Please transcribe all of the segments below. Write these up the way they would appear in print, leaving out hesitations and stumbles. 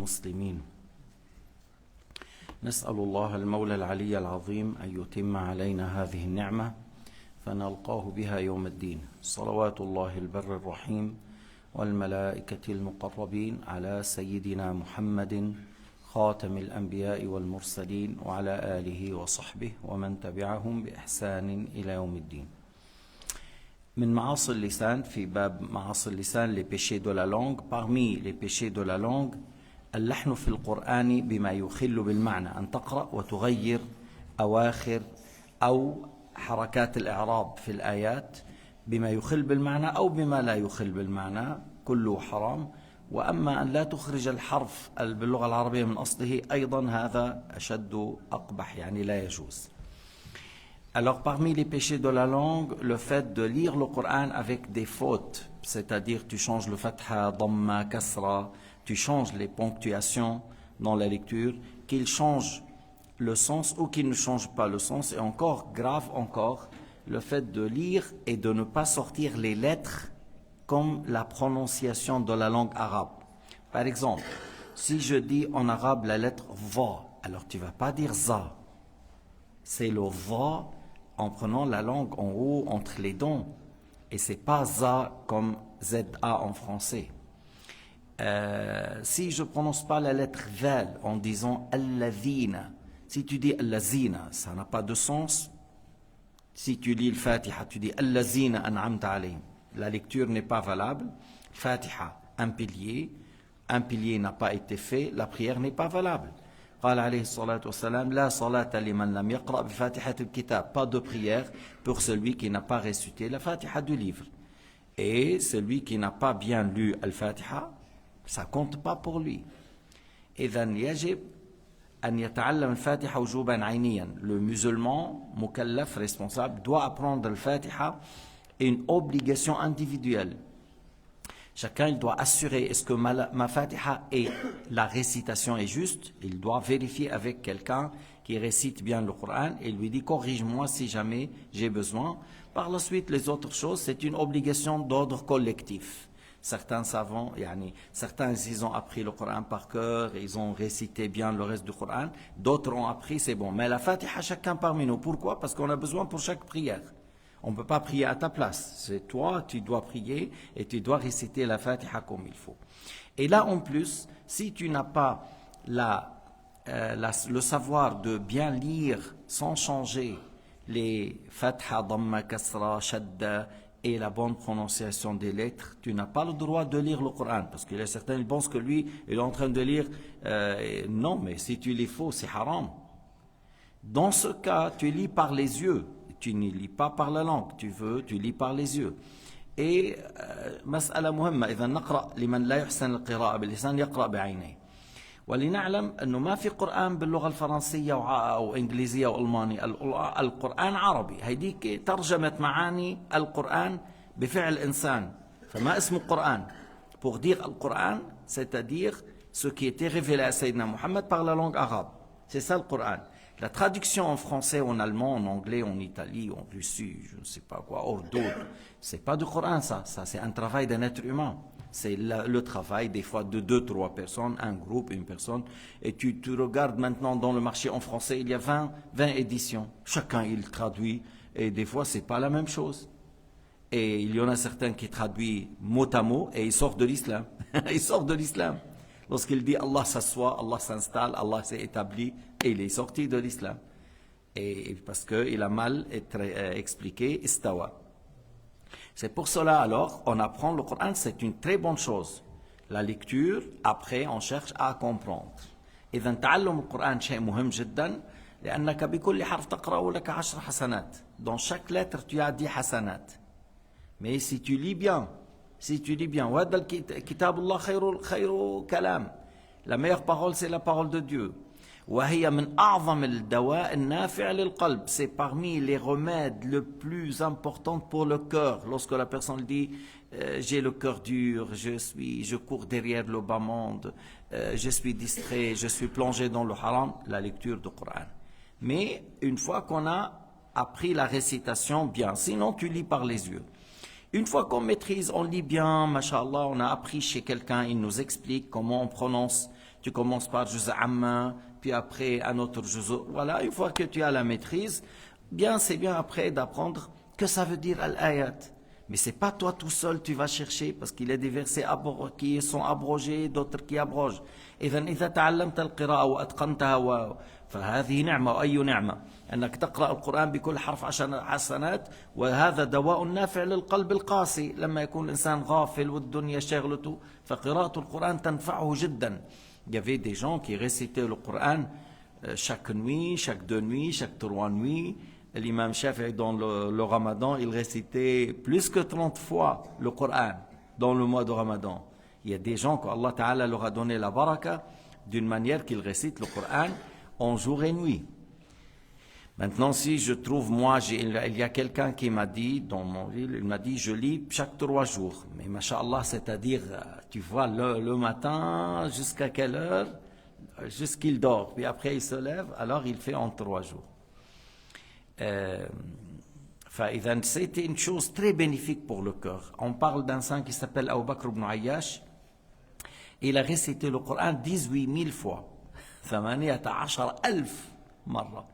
المسلمين. نسأل الله المولى العلي العظيم أن يتم علينا هذه النعمة فنلقاه بها يوم الدين. صلوات الله البر الرحيم والملائكة المقربين على سيدنا محمد خاتم الأنبياء والمرسلين وعلى آله وصحبه ومن تبعهم بإحسان إلى يوم الدين. من معاصي اللسان في باب معاصي اللسان les péchés de la langue. Parmi les péchés de la langue اللحن في القرآن بما يخل بالمعنى، أن تقرأ وتغير أواخر أو حركات الإعراب في الآيات بما يخل بالمعنى أو بما لا يخل بالمعنى، كله حرام. وأما أن لا تخرج الحرف باللغة العربية من أصله أيضا هذا أشد أقبح، يعني لا يجوز. Alors parmi les péchés de la langue, le fait de lire le Coran avec des fautes, c'est-à-dire tu changes le fatha, dhamma, kasra, tu changes les ponctuations dans la lecture, qu'il change le sens ou qu'il ne change pas le sens, et encore grave encore, le fait de lire et de ne pas sortir les lettres comme la prononciation de la langue arabe. Par exemple, si je dis en arabe la lettre va, alors tu ne vas pas dire za, c'est le va en prenant la langue en haut entre les dents, et c'est pas za comme za en français. Si je prononce pas la lettre val en disant alladhina, si tu dis allazina, ça n'a pas de sens. Si tu lis le Fatiha, tu dis allazina an'amta alayhim, la lecture n'est pas valable. Fatiha, un pilier n'a pas été fait, la prière n'est pas valable. قال عليه الصلاة والسلام لا صلاة لمن لم يقرأ بفاتحة الكتاب, pas de prière pour celui qui n'a pas récité la Fatiha du livre. Et celui qui n'a pas bien lu al-Fatiha, ça compte pas pour lui. إذن يجب أن يتعلم الفاتحة وجوبا عينيا. Le musulman mukallaf responsable doit apprendre le Fatiha, une obligation individuelle. Chacun il doit assurer est-ce que ma Fatiha et la récitation est juste. Il doit vérifier avec quelqu'un qui récite bien le Coran et lui dit corrige-moi si jamais j'ai besoin. Par la suite les autres choses c'est une obligation d'ordre collectif. Certains savants, certains ils ont appris le Coran par cœur, ils ont récité bien le reste du Coran, d'autres ont appris, c'est bon. Mais la Fatiha, chacun parmi nous. Pourquoi? Parce qu'on a besoin pour chaque prière. On ne peut pas prier à ta place. C'est toi, tu dois prier et tu dois réciter la Fatiha comme il faut. Et là, en plus, si tu n'as pas le savoir de bien lire sans changer les Fatiha, Dhamma, Kasra, Shadda et la bonne prononciation des lettres, tu n'as pas le droit de lire le Coran. Parce qu'il y a certains qui pensent que lui, il est en train de lire. Non, mais si tu lis faux, c'est haram. Dans ce cas, tu lis par les yeux. Tu ne lis pas par la langue, tu lis par les yeux. Et مسألة مهمة إذا نقرأ لمن لا يحسن القراءة باللسان يقرأ بعينيه. ولنعلم أنه ما في قرآن باللغة الفرنسية أو إنجليزية أو ألمانية. القرآن عربي. هيديك ترجمة معاني القرآن بفعل إنسان. فما اسمه قرآن. Pour dire le Coran, c'est-à-dire ce qui était révélé à Sayyidina Muhammad par la langue arabe. C'est ça le Coran. La traduction en français, en allemand, en anglais, en Italie, en Russie, je ne sais pas quoi, hors d'autres, c'est pas du Coran ça c'est un travail d'un être humain. C'est le travail des fois de 2-3 personnes, un groupe, une personne. Et tu regardes maintenant dans le marché en français, il y a 20 éditions. Chacun il traduit et des fois c'est pas la même chose. Et il y en a certains qui traduisent mot à mot et ils sortent de l'islam. Ils sortent de l'islam. Lorsqu'il dit Allah s'assoit, Allah s'installe, Allah s'est établi, et il est sorti de l'islam. Et parce qu'il a mal expliqué istawa. C'est pour cela alors, on apprend le Coran, c'est une très bonne chose. La lecture, après on cherche à comprendre. إذا تعلم القرآن شيء مهم جدا لأنك بكل حرف تقرأ لك 10 حسنات. Dans chaque lettre tu as 10 حسنات. Mais si tu lis bien, وهذا كتاب الله خير كلام. La meilleure parole c'est la parole de Dieu. وهي من أعظم الدواء النافع للقلب. C'est parmi les remèdes le plus important pour le cœur. Lorsque la personne dit j'ai le cœur dur, je cours derrière le bas monde, je suis distrait, je suis plongé dans le haram, la lecture du Coran. Mais une fois qu'on a appris la récitation bien, sinon tu lis par les yeux. Une fois qu'on maîtrise, on lit bien, mashallah, on a appris chez quelqu'un, il nous explique comment on prononce Tu commences par juz amma, puis après un autre juz. Voilà, une fois que tu as la maîtrise, bien, c'est bien après d'apprendre que ça veut dire al-ayat. Mais c'est pas toi tout seul, tu vas chercher, parce qu'il y a des versets qui sont abrogés, d'autres qui abrogent. إذا تعلمت القراءة وأتقنتها فهذه نعمة وأي نعمة أنك تقرأ القرآن بكل حرف 10 حسنات وهذا دواء نافع للقلب القاسي لما يكون الإنسان غافل والدنيا شغلته فقراءة القرآن تنفعه جدا. Il y avait des gens qui récitaient le Coran chaque nuit, chaque 2 nuits, chaque 3 nuits. L'imam Shafi'i dans le Ramadan, il récitait plus que 30 fois le Coran dans le mois de Ramadan. Il y a des gens qu'Allah Ta'ala leur a donné la baraka d'une manière qu'ils récitent le Coran en jour et nuit. Maintenant, si je trouve, moi, il y a quelqu'un qui m'a dit, dans mon livre, il m'a dit, je lis chaque 3 jours. Mais masha'Allah, c'est-à-dire, tu vois, le matin, jusqu'à quelle heure? Jusqu'il dort. Puis après, il se lève, alors il fait en 3 jours. C'était une chose très bénéfique pour le cœur. On parle d'un saint qui s'appelle Abu Bakr ibn Ayyash. Il a récité le Coran 18 000 fois. 18,000 مرة.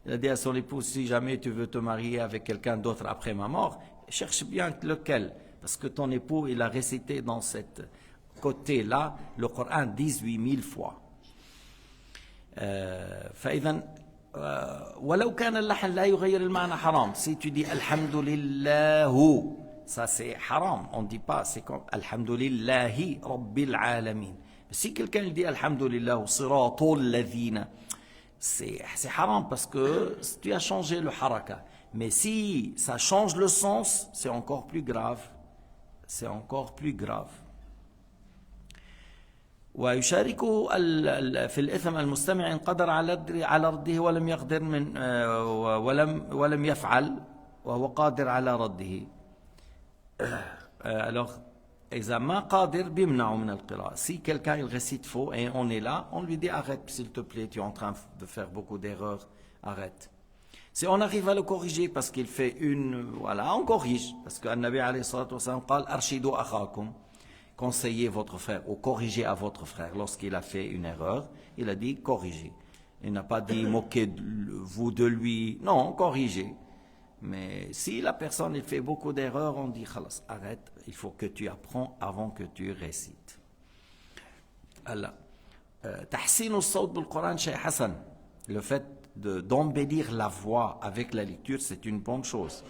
Il a dit à son épouse, si jamais tu veux te marier avec quelqu'un d'autre après ma mort, cherche bien lequel. Parce que ton époux, il a récité dans cette côté-là le Coran 18 000 fois. فإذا ولو كان اللحن لا يغير المعنى حرام. Si tu dis Alhamdulillahu, ça c'est haram. On ne dit pas, c'est comme Alhamdulillahi Rabbil Alamin. Si quelqu'un dit Alhamdulillahu Siratul Ladhina, c'est haram parce que tu as changé le haraka. Mais si ça change le sens, c'est encore plus grave. C'est encore plus grave. ويشارك في الإثم المستمع إن قدر على رده ولم يقدر من ولم يفعل وهو قادر على رده. Alors, إذا ما قادر بيمنعه من القراءة. Si quelqu'un il récite faux et on est là, on lui dit arrête s'il te plaît, tu es en train de faire beaucoup d'erreurs, arrête. Si on arrive à le corriger parce qu'il fait voilà, on corrige. Parce que Nabi alayhi salatu wa sallam قال أرشدوا أخاكم. Conseillez votre frère ou corrigez à votre frère lorsqu'il a fait une erreur. Il a dit corrigez. Il n'a pas dit moquez-vous de lui. Non, corrigez. Mais si la personne il fait beaucoup d'erreurs, on dit khalas, arrête, il faut que tu apprends avant que tu récites. Allah. تحسين الصوت بالقرآن شيء حسن. Le fait d'embellir la voix avec la lecture, c'est une bonne chose.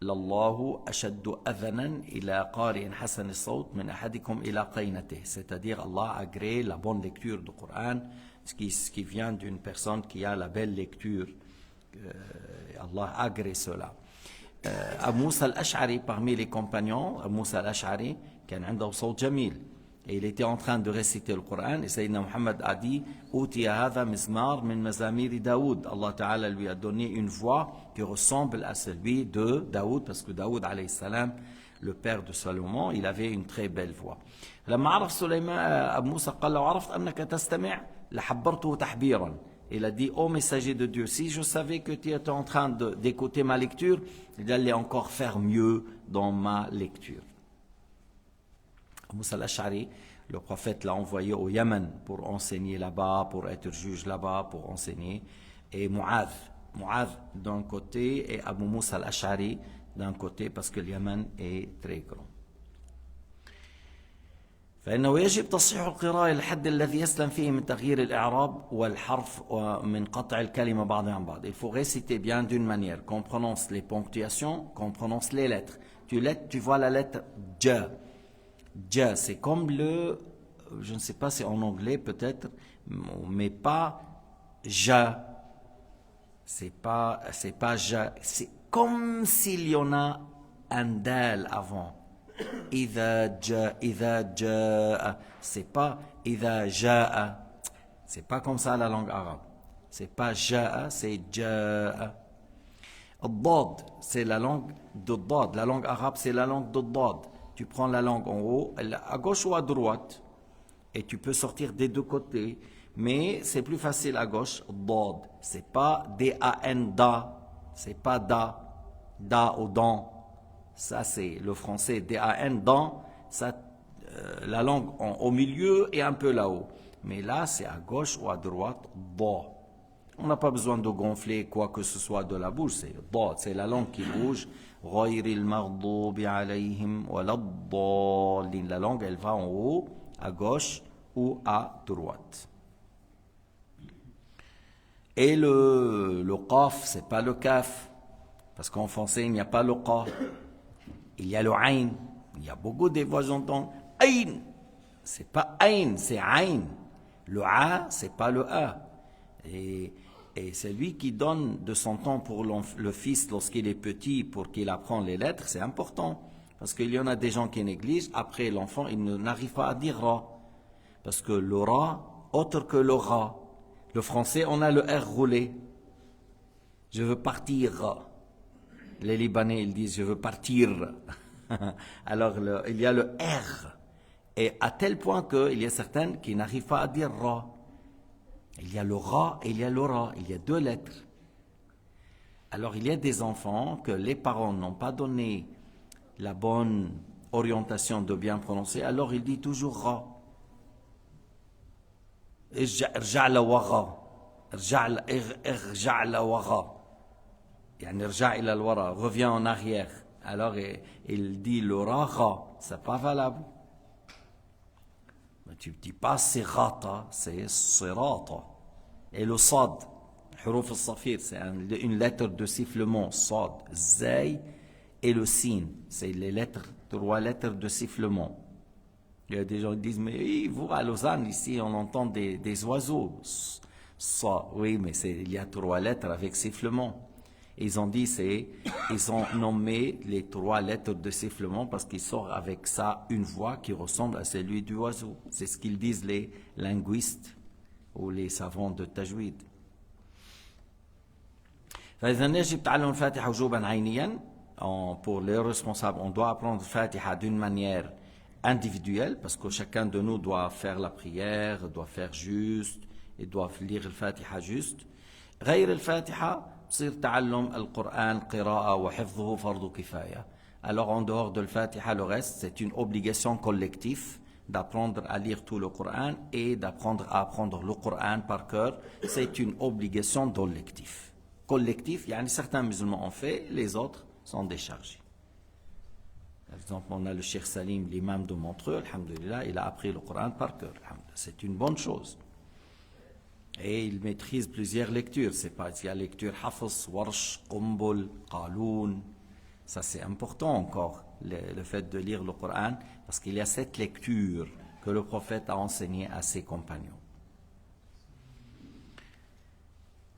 لله أشد أذنا إلى قارئ حسن الصوت من أحدكم إلى قينته. C'est-à-dire Allah agrée la bonne lecture du Coran, ce qui vient d'une personne qui a la belle lecture. Allah agrée cela. Abu Musa al-Ash'ari, parmi les compagnons, Abu Musa al-Ash'ari, كان عنده صوت جميل. Et il était en train de réciter le Coran et Sayyidina Muhammad a dit Utiya hadha mizmar min mazamiri Daoud. Allah Ta'ala lui a donné une voix qui ressemble à celui de Daoud parce que Daoud alayhi salam, le père de Salomon, il avait une très belle voix. لما عرف سليمان أبو موسى قال لو عرفت أنك تستمع لحبرته تحبيرا. Il a dit ô messager de Dieu, si je savais que tu étais en train d'écouter ma lecture, j'allais encore faire mieux dans ma lecture. Moussa al-Ash'ari, le prophète l'a envoyé au Yémen pour enseigner là-bas, pour être juge là-bas, pour enseigner. Et Mu'adh d'un côté et Abu Moussa al-Ash'ari d'un côté parce que le Yémen est très grand. فإنه يجب تصحيح القراءة للحد الذي يسلم فيه من تغيير الإعراب والحرف ومن قطع الكلمة بعضها عن بعض. Il faut réciter bien d'une manière, qu'on prononce les ponctuations, qu'on prononce les lettres. Tu vois la lettre J. Ja, c'est comme je ne sais pas si en anglais peut-être, mais pas ja. C'est pas ja. C'est comme s'il y en a un dal avant. إذا جاء. C'est pas إذا جاء. C'est pas comme ça la langue arabe. C'est pas جاء, c'est جاء. الضاد, c'est la langue de ضاد. La langue arabe, c'est la langue de ضاد. Tu prends la langue en haut, à gauche ou à droite, et tu peux sortir des deux côtés. Mais c'est plus facile à gauche, dad. C'est pas D-A-N, da. C'est pas da ou dan. Ça, c'est le français, D-A-N, dan. Ça, la langue au milieu et un peu là-haut. Mais là, c'est à gauche ou à droite, ba. On n'a pas besoin de gonfler quoi que ce soit de la bouche, c'est ba, c'est la langue qui bouge. غير المغضوب عليهم ولا الضالين. La langue, elle va en haut, à gauche ou à droite. Et le qaf, c'est pas le kaf, parce qu'en français, il n'y a pas le qa. Il y a le ayn. Il y a beaucoup de fois j'entends ayn. C'est pas ayn, c'est ayn. Le a, c'est pas le a. Et c'est lui qui donne de son temps pour le fils lorsqu'il est petit pour qu'il apprenne les lettres, c'est important. Parce qu'il y en a des gens qui négligent. Après, l'enfant, il n'arrive pas à dire ra. Parce que le ra, autre que le ra. Le français, on a le R roulé. Je veux partir. Les Libanais, ils disent je veux partir. Alors, il y a le R. Et à tel point qu'il y a certaines qui n'arrivent pas à dire ra. Il y a le ra et il y a le ra. Il y a deux lettres. Alors, il y a des enfants que les parents n'ont pas donné la bonne orientation de bien prononcer. Alors, il dit toujours ra. ارجع لورا ارجع لورا يعني ارجع إلى الوراء, reviens en arrière. Alors il dit le ra, c'est pas valable. Mais tu ne dis pas sirata, c'est sirata. Et le sad, huruf al-safir, c'est une lettre de sifflement, sad, zay et le sin, c'est les lettres, trois lettres de sifflement. Il y a des gens qui disent, mais vous, à Lausanne, ici, on entend des oiseaux. Ça, oui, mais il y a trois lettres avec sifflement. Ils ont dit, ils ont nommé les trois lettres de sifflement parce qu'ils sortent avec ça une voix qui ressemble à celle du oiseau. C'est ce qu'ils disent les linguistes ou les savants de tajwid. فإذا يجب تعلم الفاتحة وجوبا عينيا. Pour les responsables, on doit apprendre le Fatiha d'une manière individuelle, parce que chacun de nous doit faire la prière, doit faire juste, et doit lire le Fatiha juste. غير الفاتحة تصير تعلم القرآن قراءة وحفظه فرض كفاية. Alors en dehors de le Fatiha, le reste, c'est une obligation collective d'apprendre à lire tout le Coran et d'apprendre à apprendre le Coran par cœur. C'est une obligation collective. Collectif, yani certains musulmans ont fait, les autres sont déchargés. Par exemple, on a le Cheikh Salim, l'imam de Montreux, alhamdulillah, il a appris le Coran par cœur. C'est une bonne chose. Et il maîtrise plusieurs lectures. C'est pas, il y a lecture Hafs, Warsh, Qumbul, Qaloun. Ça, c'est important encore, le fait de lire le Coran, parce qu'il y a cette lecture que le prophète a enseignée à ses compagnons.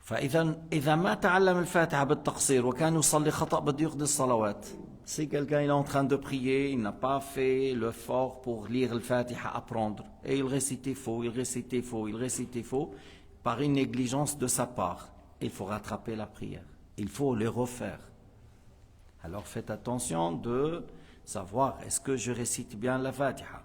فإذا ما تعلم الفاتحة بالتقصير وكان يصلي خطأ بده يقضي الصلوات. Si quelqu'un est en train de prier, il n'a pas fait l'effort pour lire le Fatiha, apprendre, et il récitait faux, par une négligence de sa part, il faut rattraper la prière, il faut le refaire. Alors faites attention de savoir, est-ce que je récite bien la Fatiha?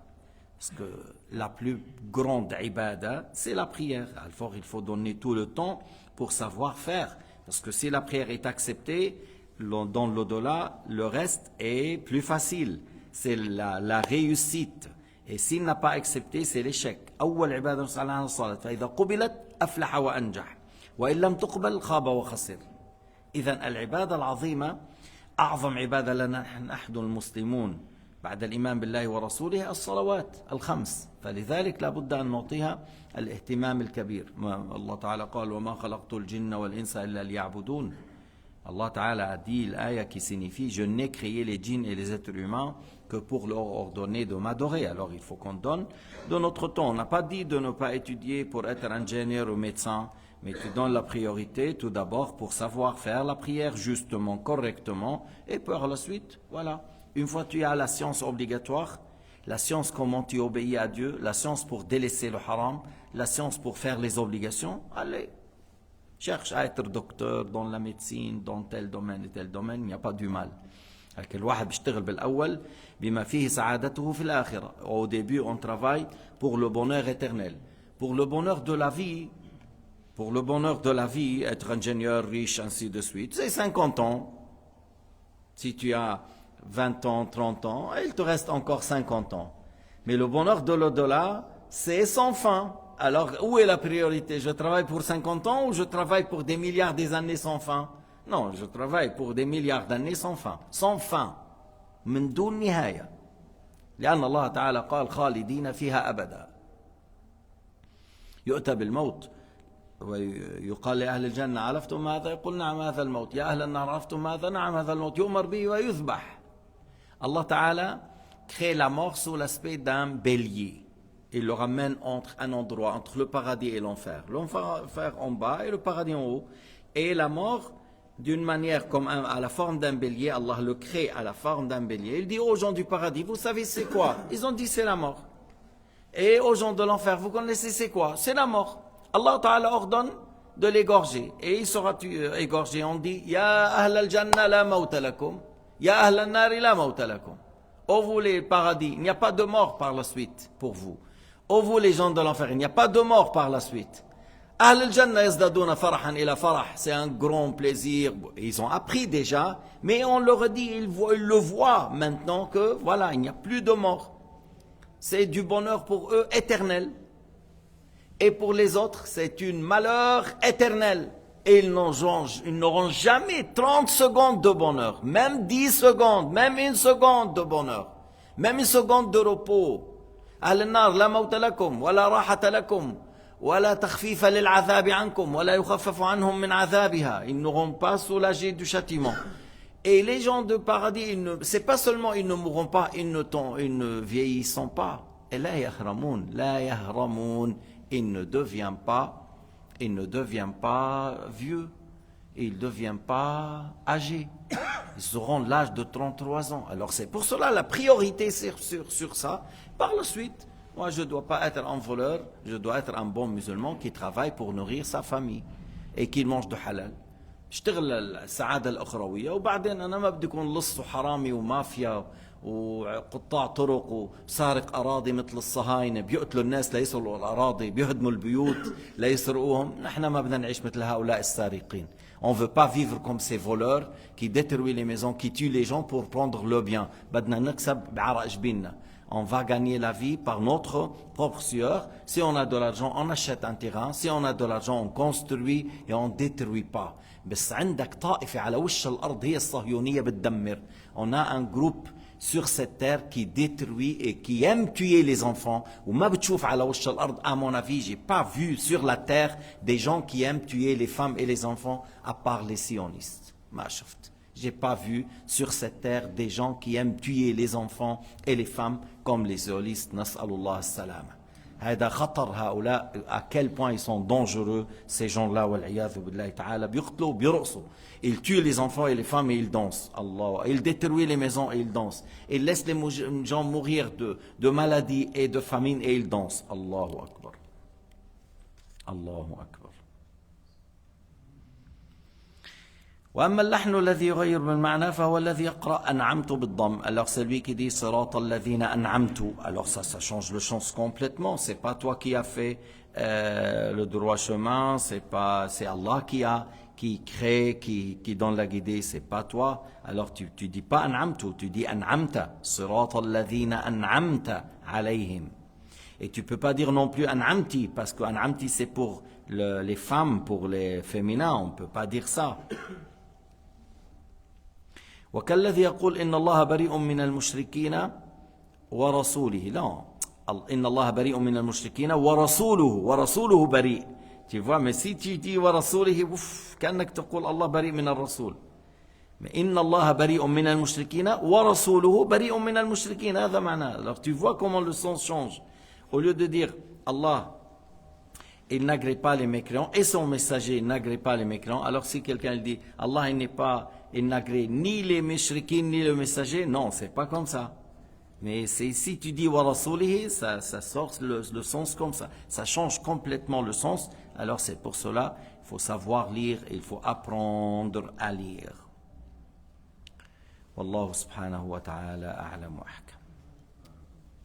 Parce que la plus grande ibada, c'est la prière. Alors il faut donner tout le temps pour savoir faire. Parce que si la prière est acceptée, dans l'au-delà, le reste est plus facile. C'est la réussite. Et s'il n'a pas accepté, c'est l'échec. أول عبادة نسأل عنها الصلاة فإذا قبلت أفلح وأنجح وإن لم تقبل خاب وخسر. إذن العبادة العظيمة أعظم عبادة لنا نحن المسلمون بعد الإيمان بالله ورسوله الصلوات الخمس. فلذلك لابد أن نعطيها الاهتمام الكبير. الله تعالى قال وما خلقت الجن والإنس إلا ليعبدون. Allah Ta'ala a dit l'aya qui signifie je n'ai créé les djinns et les êtres humains que pour leur ordonner de m'adorer. Alors il faut qu'on donne de notre temps. On n'a pas dit de ne pas étudier pour être ingénieur ou médecin, mais tu donnes la priorité tout d'abord pour savoir faire la prière justement, correctement, et par la suite, voilà. Une fois tu as la science obligatoire, la science comment tu obéis à Dieu, la science pour délaisser le haram, la science pour faire les obligations, allez. Cherche à être docteur dans la médecine, dans tel domaine et tel domaine, il n'y a pas du mal. الواحد بيشتغل بالأول بما فيه سعادته في الآخرة. Au début, on travaille pour le bonheur éternel. Pour le bonheur de la vie, être ingénieur, riche, ainsi de suite, c'est 50 ans. Si tu as 20 ans, 30 ans, il te reste encore 50 ans. Mais le bonheur de l'au-delà, c'est sans fin. Alors, où est la priorité? Je travaille pour 50 ans ou je travaille pour des milliards des années sans fin? Non, je travaille pour des milliards d'années sans fin. Sans fin. من دون نهاية. لأن الله تعالى قال خالدين فيها أبدا. يؤتى بالموت ويقال لأهل الجنة عرفتم ماذا؟ يقول نعم هذا الموت. يا أهل النار عرفتم ماذا؟ نعم هذا الموت. يؤمر به ويذبح. Allah Ta'ala crée la mort sous l'aspect d'un bélier. Il le ramène entre un endroit, entre le paradis et l'enfer. L'enfer en bas et le paradis en haut. Et la mort, d'une manière comme à la forme d'un bélier, Allah le crée à la forme d'un bélier. Il dit aux gens du paradis, vous savez c'est quoi? Ils ont dit c'est la mort. Et aux gens de l'enfer, vous connaissez c'est quoi? C'est la mort. Allah Ta'ala ordonne de l'égorger. Et il sera égorgé. On dit, Ya ahl al-jannah la mawta lakum. Ya ahl al-nari la mawta lakum. Ô vous les paradis, il n'y a pas de mort par la suite pour vous. Ô vous les gens de l'enfer, il n'y a pas de mort par la suite. Ahl al-jannah yazdadouna farahan ila farah. C'est un grand plaisir. Ils ont appris déjà, mais on leur dit, ils le voient maintenant que voilà, il n'y a plus de mort. C'est du bonheur pour eux éternel. Et pour les autres, c'est un malheur éternel. Et ils n'auront jamais 30 secondes de bonheur, même 10 secondes, même 1 seconde de bonheur, même 1 seconde de repos. أهل النار لا موت لكم ولا راحة لكم ولا تخفيف للعذاب عنكم ولا يخفف عنهم من عذابها. Ils n'auront pas soulagé du châtiment. Et les gens de paradis, c'est pas seulement ils ne mourront pas, ils ne vieillissent pas. Et la yahramoun, il ne devient pas vieux, il ne devient pas âgé. Ils auront l'âge de 33 ans. Alors c'est pour cela la priorité sur ça. Par la suite, moi je ne dois pas être un voleur, je dois être un bon musulman qui travaille pour nourrir sa famille et qui mange de halal. اشتغل السعادة الأخروية وبعدين أنا ما بدي أكون لص وحرامي ومافيا وقطاع طرق وسارق أراضي مثل الصهاينة بيقتلوا الناس ليصلوا الأراضي بيهدموا البيوت ليسرقوهم. نحن ما بدنا نعيش مثل هؤلاء السارقين. On ne veut pas vivre comme ces voleurs qui détruisent les maisons, qui tuent les gens pour prendre le bien. بدنا نكسب بعرق جبيننا. On va gagner la vie par notre propre sueur. Si on a de l'argent, on achète un terrain. Si on a de l'argent, on construit et on ne détruit pas. بس عندك طائفة على وش الأرض هي الصهيونية بتدمر. On a un groupe sur cette terre qui détruit et qui aime tuer les enfants. وما بتشوف على وش الأرض. À mon avis, j'ai pas vu sur la terre des gens qui aiment tuer les femmes et les enfants à part les sionistes. ما شفت. J'ai pas vu sur cette terre des gens qui aiment tuer les enfants et les femmes comme les sionistes. Nas'alullah as-salama. هذا خطر هؤلاء à quel point ils sont dangereux ces gens-là والعياذ بالله تعالى. بيقتلوا بيرقصوا. Ils tuent les enfants et les femmes et ils dansent. Allah. Ils détruisent les maisons et ils dansent. Ils laissent les gens mourir de maladies et de famine et ils dansent. Allahu Akbar. Allahu Akbar. وأما اللحن الذي يغير بالمعنى فهو الذي يقرأ أنعمت بالضم. Alors celui qui dit صراط الذين أنعمت, alors ça change le sens complètement. C'est pas toi qui as fait le droit chemin, c'est Allah qui crée, qui donne la guidée, c'est pas toi. Alors tu dis pas أنعمت, tu dis أنعمت صراط الذين أنعمت عليهم. Et tu peux pas dire non plus أنعمتي parce que أنعمتي c'est pour les femmes, pour les féminins, on peut pas dire ça. وكالذي يقول إن الله بريء من المشركين ورسوله. لا, إن الله بريء من المشركين ورسوله بريء. Tu vois, mais si tu dis ورسوله, كأنك تقول الله بريء من الرسول. إن الله بريء من المشركين ورسوله بريء من المشركين. هذا معناه. Alors tu vois comment le sens change. Au lieu de dire Allah, il n'agrée pas les mécréants et son messager n'agrée pas les mécréants. Alors si quelqu'un dit Allah il n'agrée ni les mushrikines ni le messager, non, c'est pas comme ça. Mais si tu dis wa rasulihi, ça sort le sens comme ça. Ça change complètement le sens. Alors c'est pour cela, il faut savoir lire et il faut apprendre à lire. Wallahu subhanahu wa ta'ala a'lam wa ahkam.